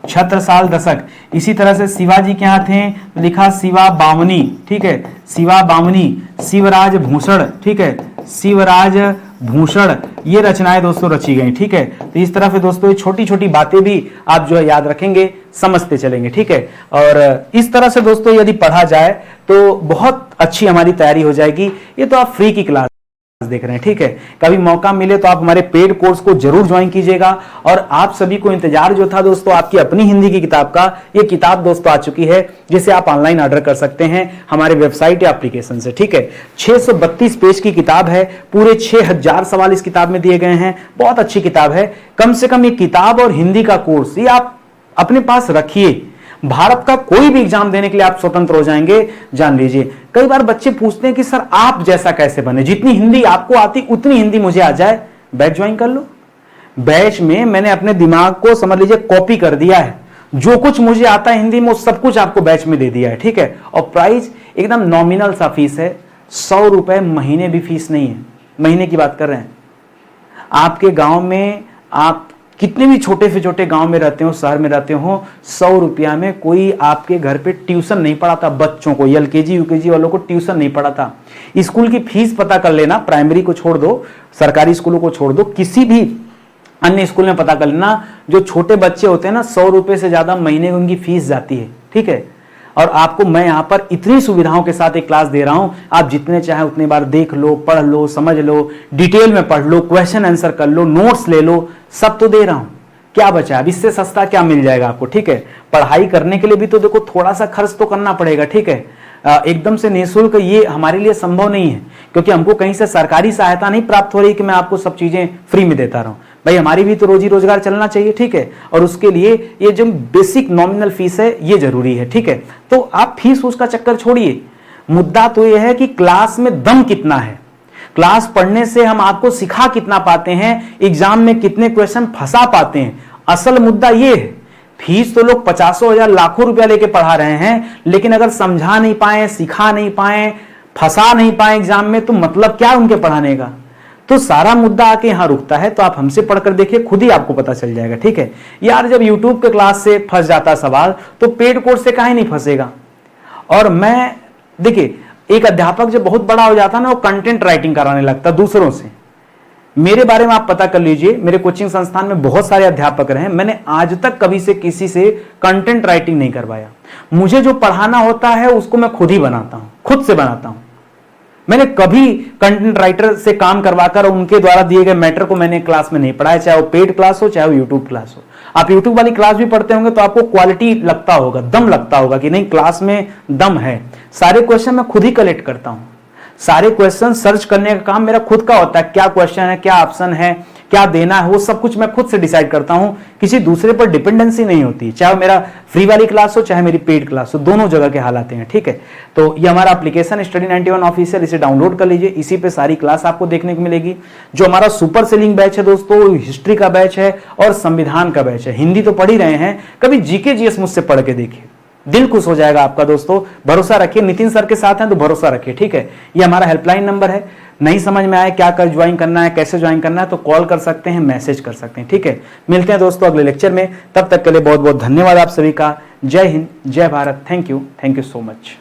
छत्रसाल दशक। इसी तरह से शिवाजी के यहां थे तो लिखा शिवा बामनी। ठीक है, शिवा बामनी, शिवराज भूषण। ठीक है, शिवराज भूषण, ये रचनाएं दोस्तों रची गई। ठीक है, तो इस तरह से दोस्तों ये छोटी छोटी बातें भी आप जो है याद रखेंगे, समझते चलेंगे। ठीक है, और इस तरह से दोस्तों यदि पढ़ा जाए तो बहुत अच्छी हमारी तैयारी हो जाएगी। ये तो आप फ्री की क्लास देख रहे हैं। ठीक है, कभी मौका मिले तो आप हमारे पेड कोर्स को जरूर ज्वाइन कीजिएगा। और आप सभी को इंतजार जो था दोस्तों आपकी अपनी हिंदी की किताब का, ये किताब दोस्तों आ चुकी है, जिसे आप ऑनलाइन ऑर्डर कर सकते हैं हमारे वेबसाइट या एप्लीकेशन से। ठीक है, 632 पेज की किताब है, पूरे 6000 सवाल इस किताब में दिए गए हैं। बहुत अच्छी किताब है। कम से कम ये किताब और हिंदी का कोर्स ये आप अपने पास रखिए, भारत का कोई भी एग्जाम देने के लिए आप स्वतंत्र हो जाएंगे, जान लीजिए। कई बार बच्चे पूछते हैं कि सर आप जैसा कैसे बने, जितनी हिंदी आपको आती उतनी हिंदी मुझे आ जाए। बैच ज्वाइन कर लो। बैच में मैंने अपने दिमाग को समझ लीजिए कॉपी कर दिया है, जो कुछ मुझे आता है हिंदी में सब कुछ आपको बैच में दे दिया है। ठीक है, और प्राइस एकदम नॉमिनल सा फीस है, 100 रुपए महीने भी फीस नहीं है, महीने की बात कर रहे हैं। आपके गांव में आप कितने भी छोटे से छोटे गांव में रहते हो, शहर में रहते हो, 100 रुपया में कोई आपके घर पे ट्यूशन नहीं पढ़ाता बच्चों को, एलकेजी यूकेजी वालों को ट्यूशन नहीं पढ़ाता। स्कूल की फीस पता कर लेना, प्राइमरी को छोड़ दो, सरकारी स्कूलों को छोड़ दो, किसी भी अन्य स्कूल में पता कर लेना, जो छोटे बच्चे होते हैं ना 100 रुपए से ज्यादा महीने में उनकी फीस जाती है। ठीक है, और आपको मैं यहाँ पर इतनी सुविधाओं के साथ एक क्लास दे रहा हूं, आप जितने चाहे उतने बार देख लो, पढ़ लो, समझ लो, डिटेल में पढ़ लो, क्वेश्चन आंसर कर लो, नोट्स ले लो, सब तो दे रहा हूं। क्या बचा, अब इससे सस्ता क्या मिल जाएगा आपको। ठीक है, पढ़ाई करने के लिए भी तो देखो थोड़ा सा खर्च तो करना पड़ेगा। ठीक है, एकदम से निःशुल्क ये हमारे लिए संभव नहीं है, क्योंकि हमको कहीं से सरकारी सहायता नहीं प्राप्त हो रही कि मैं आपको सब चीजें फ्री में देता रहूं। भाई हमारी भी तो रोजी रोजगार चलना चाहिए, ठीक है। और उसके लिए ये जो बेसिक नॉमिनल फीस है ये जरूरी है, ठीक है। तो आप फीस उसका चक्कर छोड़िए, मुद्दा तो ये है कि क्लास में दम कितना है, क्लास पढ़ने से हम आपको सिखा कितना पाते हैं, एग्जाम में कितने क्वेश्चन फंसा पाते हैं, असल मुद्दा ये है। फीस तो लोग 50,000 लाखों रुपया लेके पढ़ा रहे हैं, लेकिन अगर समझा नहीं पाए, सिखा नहीं पाए, फंसा नहीं पाए एग्जाम में, तो मतलब क्या उनके पढ़ाने का। तो सारा मुद्दा आके यहां रुकता है। तो आप हमसे पढ़कर देखिए, खुद ही आपको पता चल जाएगा, ठीक है यार। जब यूट्यूब के क्लास से फंस जाता सवाल, तो पेड कोर्स से काहे नहीं फंसेगा। और मैं देखिए, एक अध्यापक जब बहुत बड़ा हो जाता ना, वो कंटेंट राइटिंग कराने लगता दूसरों से। मेरे बारे में आप पता कर लीजिए, मेरे कोचिंग संस्थान में बहुत सारे अध्यापक रहे, मैंने आज तक कभी से किसी से कंटेंट राइटिंग नहीं करवाया। मुझे जो पढ़ाना होता है उसको मैं खुद ही बनाता हूं, खुद से बनाता हूं। मैंने कभी कंटेंट राइटर से काम करवाकर उनके द्वारा दिए गए मैटर को मैंने क्लास में नहीं पढ़ाया, चाहे वो पेड क्लास हो चाहे वो यूट्यूब क्लास हो। आप यूट्यूब वाली क्लास भी पढ़ते होंगे तो आपको क्वालिटी लगता होगा, दम लगता होगा कि नहीं क्लास में दम है। सारे क्वेश्चन मैं खुद ही कलेक्ट करता हूं, सारे क्वेश्चन सर्च करने का काम मेरा खुद का होता है। क्या क्वेश्चन है, क्या ऑप्शन है, क्या देना है, वो सब कुछ मैं खुद से डिसाइड करता हूं। किसी दूसरे पर डिपेंडेंसी नहीं होती, चाहे मेरा फ्री वाली क्लास हो चाहे मेरी पेड क्लास हो, दोनों जगह के हाल आते हैं, ठीक है। तो ये हमारा एप्लीकेशन स्टडी 91 ऑफिशियल, इसे डाउनलोड कर लीजिए, इसी पे सारी क्लास आपको देखने को मिलेगी। जो हमारा सुपर सेलिंग बैच है दोस्तों, हिस्ट्री का बैच है और संविधान का बैच है। हिंदी तो पढ़ ही रहे हैं, कभी जीके जीएस मुझसे पढ़ के देखिए, दिल खुश हो जाएगा आपका दोस्तों। भरोसा रखिए, नितिन सर के साथ हैं तो भरोसा रखिए, ठीक है। ये हमारा हेल्पलाइन नंबर है। नहीं समझ में आए क्या कर ज्वाइन करना है, कैसे ज्वाइन करना है, तो कॉल कर सकते हैं, मैसेज कर सकते हैं, ठीक है। मिलते हैं दोस्तों अगले लेक्चर में, तब तक के लिए बहुत बहुत धन्यवाद आप सभी का। जय हिंद, जय Bharat, thank you so much.